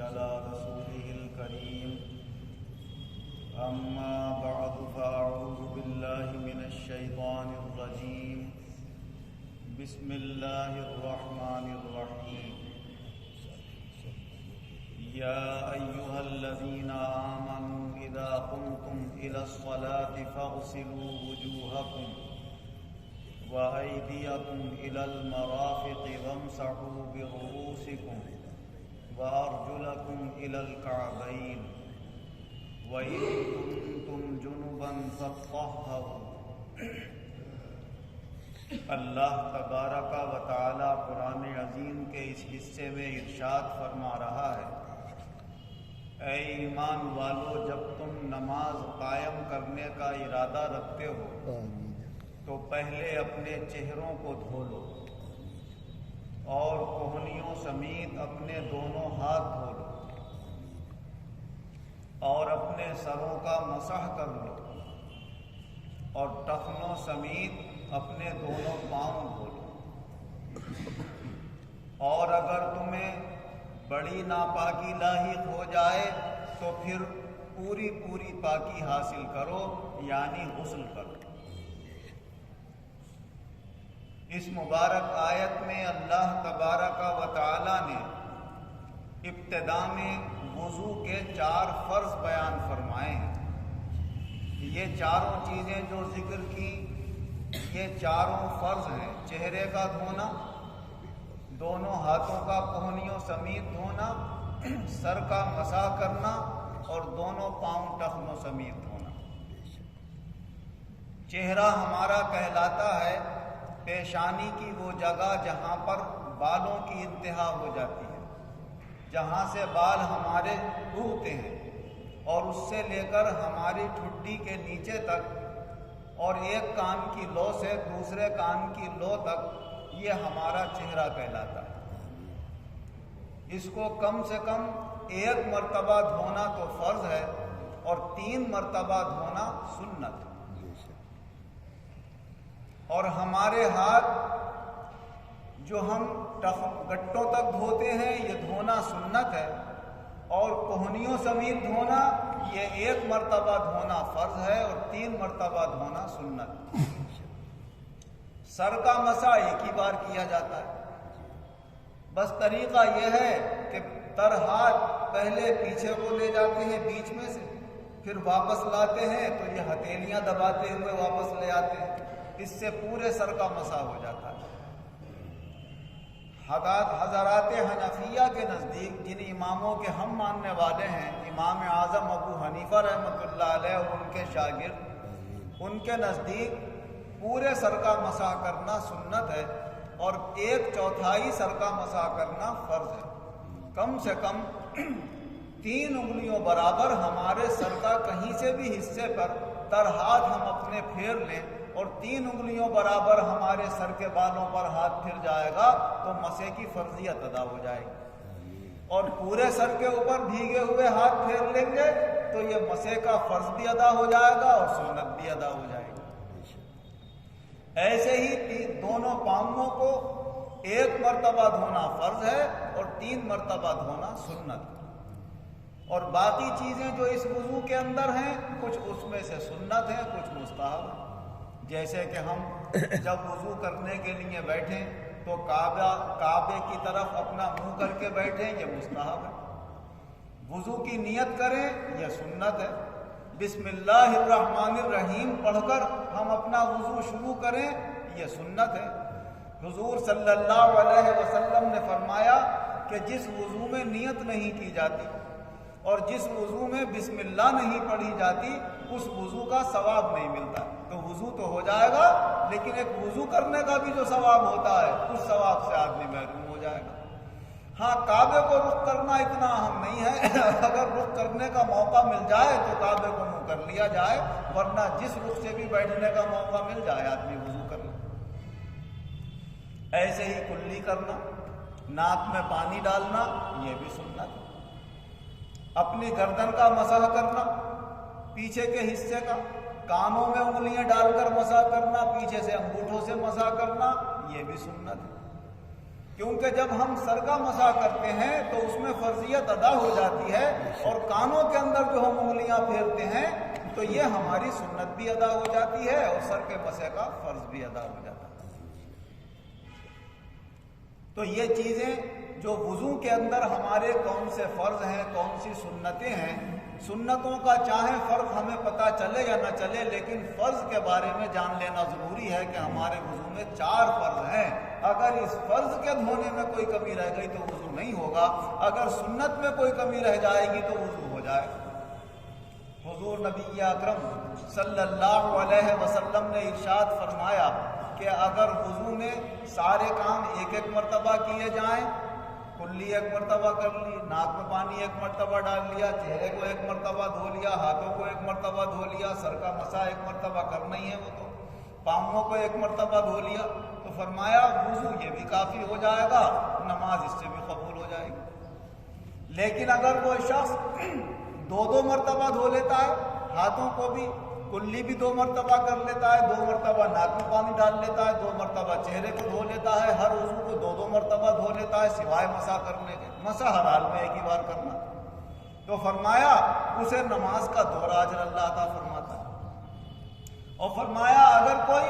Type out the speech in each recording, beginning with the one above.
على رسوله الكريم أما بعد فأعوذ بالله من الشيطان الرجيم بسم الله الرحمن الرحيم يا أيها الذين آمنوا إذا قمتم إلى الصلاة فاغسلوا وجوهكم وأيديكم إلى المرافق وامسحوا برؤوسكم وأرجلكم إلى الكعبين وإن كنتم جنبا فاطهروا۔ اللہ تبارک و تعالی قرآن عظیم کے اس حصے میں ارشاد فرما رہا ہے، اے ایمان والو، جب تم نماز قائم کرنے کا ارادہ رکھتے ہو تو پہلے اپنے چہروں کو دھو لو اور کوہنیوں سمیت اپنے دونوں ہاتھ دھو لو اور اپنے سروں کا مسح کر لو اور ٹخنوں سمیت اپنے دونوں پاؤں دھو لو، اور اگر تمہیں بڑی ناپاکی لاحق ہو جائے تو پھر پوری پاکی حاصل کرو، یعنی غسل کرو۔ اس مبارک آیت میں اللہ تبارک و تعالی نے ابتدا میں وضو کے 4 فرض بیان فرمائے ہیں۔ یہ چاروں چیزیں جو ذکر کی، یہ چاروں فرض ہیں: چہرے کا دھونا، دونوں ہاتھوں کا کوہنیوں سمیت دھونا، سر کا مسح کرنا اور دونوں پاؤں ٹخنوں سمیت دھونا۔ چہرہ ہمارا کہلاتا ہے پیشانی کی وہ جگہ جہاں پر بالوں کی انتہا ہو جاتی ہے، جہاں سے بال ہمارے اگتے ہیں، اور اس سے لے کر ہماری ٹھڈی کے نیچے تک، اور ایک کان کی لو سے دوسرے کان کی لو تک، یہ ہمارا چہرہ کہلاتا ہے۔ اس کو کم سے کم 1 مرتبہ دھونا تو فرض ہے اور 3 مرتبہ دھونا سنت ہے۔ اور ہمارے ہاتھ جو ہم گٹوں تک دھوتے ہیں یہ دھونا سنت ہے، اور کوہنیوں سمیت دھونا یہ 1 مرتبہ دھونا فرض ہے اور 3 مرتبہ دھونا سنت۔ سر کا مسح ایک ہی بار کیا جاتا ہے، بس طریقہ یہ ہے کہ تر ہاتھ پہلے پیچھے کو لے جاتے ہیں بیچ میں سے، پھر واپس لاتے ہیں تو یہ ہتھیلیاں دباتے ہوئے واپس لے آتے ہیں، اس سے پورے سر کا مسح ہو جاتا ہے۔ حضرات حنفیہ کے نزدیک، جن اماموں کے ہم ماننے والے ہیں، امام اعظم ابو حنیفہ رحمۃ اللہ علیہ اور ان کے شاگرد، ان کے نزدیک پورے سر کا مسح کرنا سنت ہے اور 1/4 سر کا مسح کرنا فرض ہے۔ کم سے کم 3 انگلیوں برابر ہمارے سر کا کہیں سے بھی حصے پر تر ہاتھ ہم اپنے پھیر لیں اور 3 انگلیوں برابر ہمارے سر کے بالوں پر ہاتھ پھر جائے گا تو مسح کی فرضیت ادا ہو جائے گی، اور پورے سر کے اوپر بھیگے ہوئے ہاتھ پھیر لیں گے تو یہ مسح کا فرض بھی ادا ہو جائے گا اور سنت بھی ادا ہو جائے گی۔ ایسے ہی دونوں پاؤں کو 1 مرتبہ دھونا فرض ہے اور 3 مرتبہ دھونا سنت، اور باقی چیزیں جو اس وضو کے اندر ہیں کچھ اس میں سے سنت ہیں، کچھ مستحب ہیں۔ جیسے کہ ہم جب وضو کرنے کے لیے بیٹھیں تو کعبے کی طرف اپنا منہ کر کے بیٹھیں، یہ مستحب ہے۔ وضو کی نیت کریں، یہ سنت ہے۔ بسم اللہ الرحمن الرحیم پڑھ کر ہم اپنا وضو شروع کریں، یہ سنت ہے۔ حضور صلی اللہ علیہ وسلم نے فرمایا کہ جس وضو میں نیت نہیں کی جاتی اور جس وضو میں بسم اللہ نہیں پڑھی جاتی اس وضو کا ثواب نہیں ملتا۔ تو وضو تو ہو جائے گا لیکن ایک وضو کرنے کا بھی جو ثواب ہوتا ہے اس ثواب سے آدمی محروم ہو جائے گا۔ ہاں، کعبے کو رخ کرنا اتنا اہم نہیں ہے، اگر رخ کرنے کا موقع مل جائے تو کعبے کو منہ کر لیا جائے، ورنہ جس رخ سے بھی بیٹھنے کا موقع مل جائے آدمی وضو کر لے۔ ایسے ہی کلی کرنا، ناک میں پانی ڈالنا، یہ بھی سنت ہے۔ اپنی گردن کا مسح کرنا، پیچھے کے حصے کا، کانوں میں انگلیاں ڈال کر مسح کرنا، پیچھے سے انگوٹھوں سے مسح کرنا، یہ بھی سنت ہے۔ کیونکہ جب ہم سر کا مسح کرتے ہیں تو اس میں فرضیت ادا ہو جاتی ہے، اور کانوں کے اندر جو ہم انگلیاں پھیرتے ہیں تو یہ ہماری سنت بھی ادا ہو جاتی ہے اور سر کے مسح کا فرض بھی ادا ہو جاتا ہے۔ تو یہ چیزیں جو وضو کے اندر ہمارے کون سے فرض ہیں، کون سی سنتیں ہیں، سنتوں کا چاہے فرق ہمیں پتہ چلے یا نہ چلے، لیکن فرض کے بارے میں جان لینا ضروری ہے کہ ہمارے وضو میں 4 فرض ہیں۔ اگر اس فرض کے دھونے میں کوئی کمی رہ گئی تو وضو نہیں ہوگا، اگر سنت میں کوئی کمی رہ جائے گی تو وضو ہو جائے گا۔ حضور نبی اکرم صلی اللہ علیہ وسلم نے ارشاد فرمایا کہ اگر وضو میں سارے کام ایک ایک مرتبہ کیے جائیں، کلی ایک مرتبہ کر لی، ناک میں پانی ایک مرتبہ ڈال لیا، چہرے کو ایک مرتبہ دھو لیا، ہاتھوں کو ایک مرتبہ دھو لیا، سر کا مسح ایک مرتبہ کرنا ہی ہے، وہ تو پاؤں کو ایک مرتبہ دھو لیا، تو فرمایا وضو یہ بھی کافی ہو جائے گا، نماز اس سے بھی قبول ہو جائے گی۔ لیکن اگر کوئی شخص 2 مرتبہ دھو لیتا ہے، ہاتھوں کو بھی کلی بھی 2 مرتبہ کر لیتا ہے، 2 مرتبہ ناک میں پانی ڈال لیتا ہے، 2 مرتبہ چہرے کو دھو لیتا ہے، ہر عضو کو 2 مرتبہ دھو لیتا ہے سوائے مسح کرنے کے، مسح ہر حال میں ایک ہی بار کرنا، تو فرمایا اسے نماز کا دوہرا اجر اللہ عطا فرماتا ہے۔ اور فرمایا اگر کوئی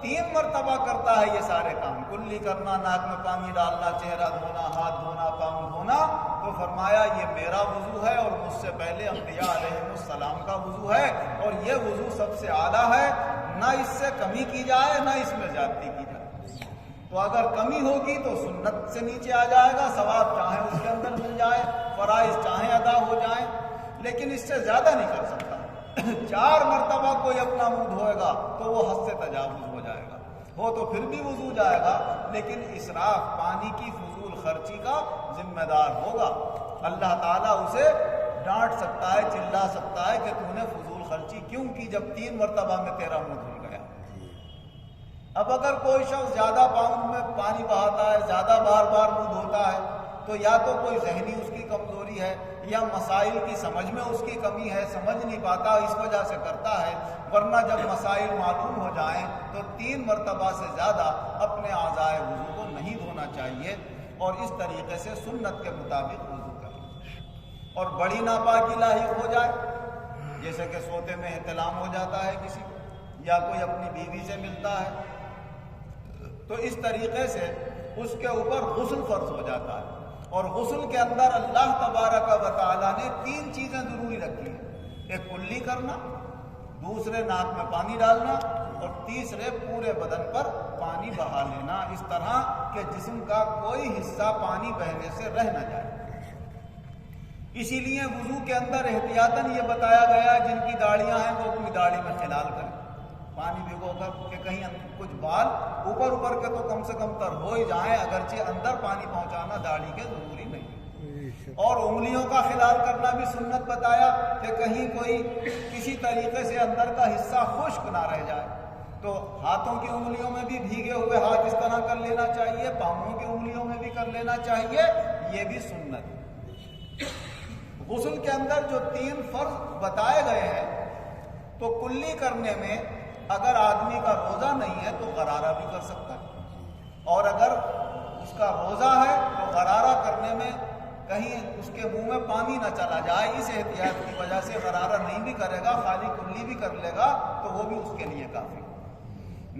3 مرتبہ کرتا ہے یہ سارے کام، کلی کرنا، ناک میں پانی ڈالنا، چہرہ دھونا، ہاتھ دھونا، پاؤں دھونا، تو فرمایا یہ میرا وضو ہے اور مجھ سے پہلے انبیاء علیہ السلام کا وضو ہے، اور یہ وضو سب سے اعلیٰ ہے، نہ اس سے کمی کی جائے نہ اس میں زیادتی کی جائے۔ تو اگر کمی ہوگی تو سنت سے نیچے آ جائے گا، ثواب چاہے اس کے اندر مل جائے، فرائض چاہے ادا ہو جائیں، لیکن اس سے زیادہ نہیں کر سکتا۔ 4 مرتبہ کوئی اپنا منہ دھوئے گا تو وہ حد سے تجاوز ہو جائے گا، ہو تو پھر بھی وضو جائے گا، لیکن اسراف پانی کی فضول خرچی کا ذمہ دار ہوگا۔ اللہ تعالیٰ اسے ڈانٹ سکتا ہے، چلا سکتا ہے کہ تو نے فضول خرچی کیوں کی جب 3 مرتبہ میں تیرا منہ دھل گیا۔ اب اگر کوئی شخص زیادہ پاؤں میں پانی بہاتا ہے، زیادہ بار بار منہ دھوتا ہے، تو یا تو کوئی ذہنی اس کی کمزوری ہے، یا مسائل کی سمجھ میں اس کی کمی ہے، سمجھ نہیں پاتا اس وجہ سے کرتا ہے، ورنہ جب مسائل معلوم ہو جائیں تو 3 مرتبہ سے زیادہ اپنے اعضائے وضو کو نہیں دھونا چاہیے، اور اس طریقے سے سنت کے مطابق وضو کریں۔ اور بڑی ناپاکی لاحق ہو جائے، جیسے کہ سوتے میں احتلام ہو جاتا ہے کسی کو، یا کوئی اپنی بیوی سے ملتا ہے، تو اس طریقے سے اس کے اوپر غسل فرض ہو جاتا ہے، اور غسل کے اندر اللہ تبارک و تعالیٰ نے 3 چیزیں ضروری رکھی ہیں، ایک کلی کرنا، دوسرے ناک میں پانی ڈالنا، اور تیسرے پورے بدن پر پانی بہا لینا، اس طرح کہ جسم کا کوئی حصہ پانی بہنے سے رہ نہ جائے۔ اسی لیے وضو کے اندر احتیاطاً یہ بتایا گیا جن کی داڑھیاں ہیں وہ اپنی داڑھی میں خلال کریں، پانی بھگو کر کہ کہیں کچھ بال اوپر کے تو کم سے کم تر ہو ہی جائیں، اگرچہ اندر پانی پہنچانا داڑھی کے ضروری نہیں۔ اور انگلیوں کا خلال کرنا بھی سنت بتایا کہ کہیں کوئی کسی طریقے سے اندر کا حصہ خشک نہ رہ جائے، تو ہاتھوں کی انگلیوں میں بھی بھیگے ہوئے ہاتھ اس طرح کر لینا چاہیے، پاؤں کی انگلیوں میں بھی کر لینا چاہیے، یہ بھی سنت ہے۔ غسل کے اندر جو 3 فرض بتائے گئے ہیں، تو کلی کرنے میں اگر آدمی کا روزہ نہیں ہے تو غرارہ بھی کر سکتا ہے، اور اگر اس کا روزہ ہے تو غرارہ کرنے میں کہیں اس کے منہ میں پانی نہ چلا جائے، اس احتیاط کی وجہ سے غرارہ نہیں بھی کرے گا، خالی کلی بھی کر لے گا تو وہ بھی اس کے لیے کافی۔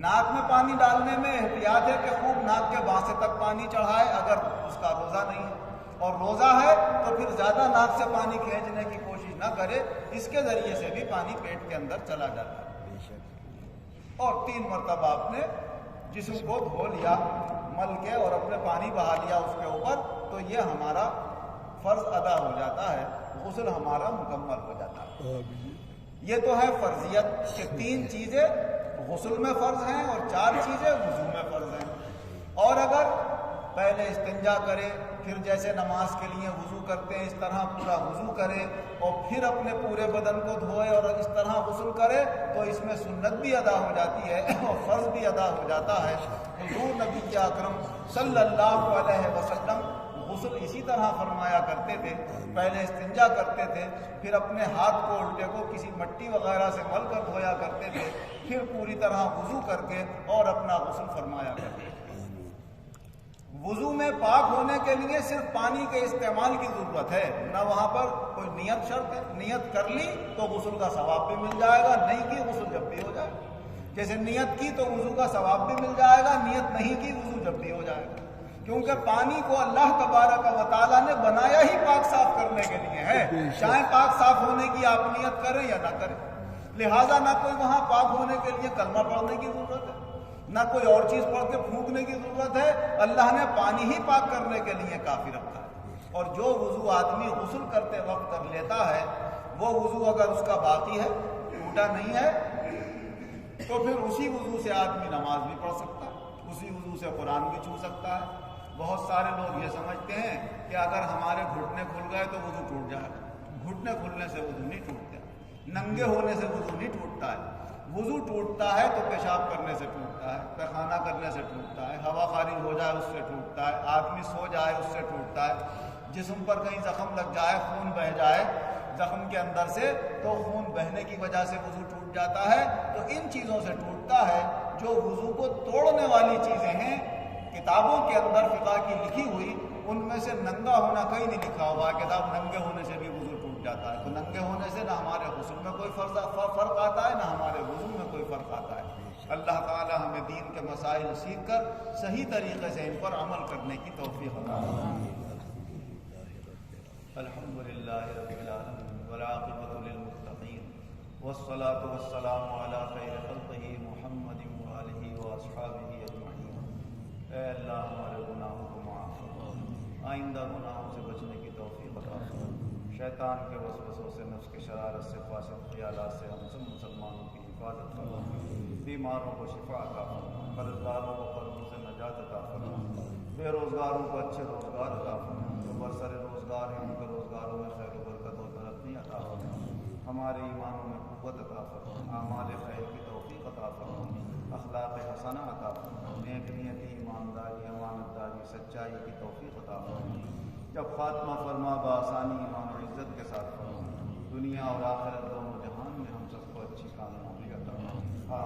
ناک میں پانی ڈالنے میں احتیاط ہے کہ خوب ناک کے بانسے تک پانی چڑھائے اگر اس کا روزہ نہیں ہے، اور روزہ ہے تو پھر زیادہ ناک سے پانی کھینچنے کی کوشش نہ کرے، اس کے ذریعے سے بھی پانی پیٹ کے اندر چلا جاتا ہے۔ اور 3 مرتبہ اپنے جسم کو دھو لیا، مل کے، اور اپنے پانی بہا لیا اس کے اوپر، تو یہ ہمارا فرض ادا ہو جاتا ہے، غسل ہمارا مکمل ہو جاتا ہے۔ یہ تو ہے فرضیت کہ 3 چیزیں غسل میں فرض ہیں اور 4 چیزیں وضو میں فرض ہیں۔ اور اگر پہلے استنجا کرے، پھر جیسے نماز کے لیے وضو کرتے ہیں اس طرح پورا وضو کرے، اور پھر اپنے پورے بدن کو دھوئے اور اس طرح غسل کرے، تو اس میں سنت بھی ادا ہو جاتی ہے اور فرض بھی ادا ہو جاتا ہے۔ حضور نبی اکرم صلی اللہ علیہ وسلم غسل اسی طرح فرمایا کرتے تھے، پہلے استنجا کرتے تھے، پھر اپنے ہاتھ کو الٹے کو کسی مٹی وغیرہ سے مل کر دھویا کرتے تھے، پھر پوری طرح وضو کر کے اور اپنا غسل فرمایا کرتے تھے۔ وضو میں پاک ہونے کے لیے صرف پانی کے استعمال کی ضرورت ہے، نہ وہاں پر کوئی نیت شرط ہے۔ نیت کر لی تو غسل کا ثواب بھی مل جائے گا، نہیں کی غسل جب بھی ہو جائے گا۔ جیسے نیت کی تو وضو کا ثواب بھی مل جائے گا، نیت نہیں کی وضو جب بھی ہو جائے گا، کیونکہ پانی کو اللہ تبارک و تعالیٰ نے بنایا ہی پاک صاف کرنے کے لیے ہے، چاہے پاک صاف ہونے کی آپ نیت کریں یا نہ کریں۔ لہٰذا نہ کوئی وہاں پاک ہونے کے لیے کلمہ پڑھنے کی ضرورت ہے، نہ کوئی اور چیز پڑھ کے پھونکنے کی ضرورت ہے، اللہ نے پانی ہی پاک کرنے کے لیے کافی رکھا ہے۔ اور جو وضو آدمی غسل کرتے وقت کر لیتا ہے، وہ وضو اگر اس کا باقی ہے، ٹوٹا نہیں ہے، تو پھر اسی وضو سے آدمی نماز بھی پڑھ سکتا ہے، اسی وضو سے قرآن بھی چھو سکتا ہے۔ بہت سارے لوگ یہ سمجھتے ہیں کہ اگر ہمارے گھٹنے کھل گئے تو وضو ٹوٹ جائے گا۔ گھٹنے کھلنے سے وضو نہیں ٹوٹتا، ننگے ہونے سے وضو نہیں ٹوٹتا ہے۔ وضو ٹوٹتا ہے تو پیشاب کرنے سے ٹوٹتا ہے، پیخانہ کرنے سے ٹوٹتا ہے، ہوا خارج ہو جائے اس سے ٹوٹتا ہے، آدمی سو جائے اس سے ٹوٹتا ہے، جسم پر کہیں زخم لگ جائے، خون بہہ جائے زخم کے اندر سے تو خون بہنے کی وجہ سے وضو ٹوٹ جاتا ہے۔ تو ان چیزوں سے ٹوٹتا ہے۔ جو وضو کو توڑنے والی چیزیں ہیں کتابوں کے اندر فقہ کی لکھی ہوئی، ان میں سے ننگا ہونا کہیں نہیں لکھا ہوا ہے۔ کتاب ننگے ہونے سے بھی وضو ٹوٹ جاتا ہے، تو ننگے ہونے سے نہ ہمارے غسل میں کوئی فرق آتا ہے، نہ ہمارے وضو میں کوئی فرق آتا ہے۔ اللہ تعالی ہمیں دین کے مسائل سیکھ کر صحیح طریقے سے ان پر عمل کرنے کی توفیق عطا فرمائے۔ الحمدللہ رب العالمین والعاقبۃ للمتقین والصلاۃ والسلام علی خیر خلقہ محمد وآلہ واصحابہ اجمعین۔ اے اللہ ہمارے گناہوں کو معاف فرما، آئندہ گناہوں سے بچنے کی توفیق عطا فرما، شیطان کے وسوسوں سے، نفس کی شرارت سے، فاسد خیالات سے ہم سب مسلمانوں کی حفاظت فرما، بیماروں کو شفا عطا فرما، قرض داروں کو قرضوں سے نجات عطا فرما، بے روزگاروں کو اچھے روزگار عطا فرما، جو برسر روزگار ہیں ان کے روزگاروں میں خیر و برکت و ترقی عطا فرما، ہمارے ایمانوں میں قوت عطا فرما، اعمال خیر کی توفیق عطا فرما، اخلاق حسنہ عطا فرما، نیک نیتی، ایمانداری، امانت داری، سچائی کی توفیق عطا فرما، جب خاتمہ فرما بآسانی ایمان و عزت کے ساتھ فرما، دنیا اور آخرت دونوں جہان میں ہم سب کو اچھی کامیابی عطا فرما۔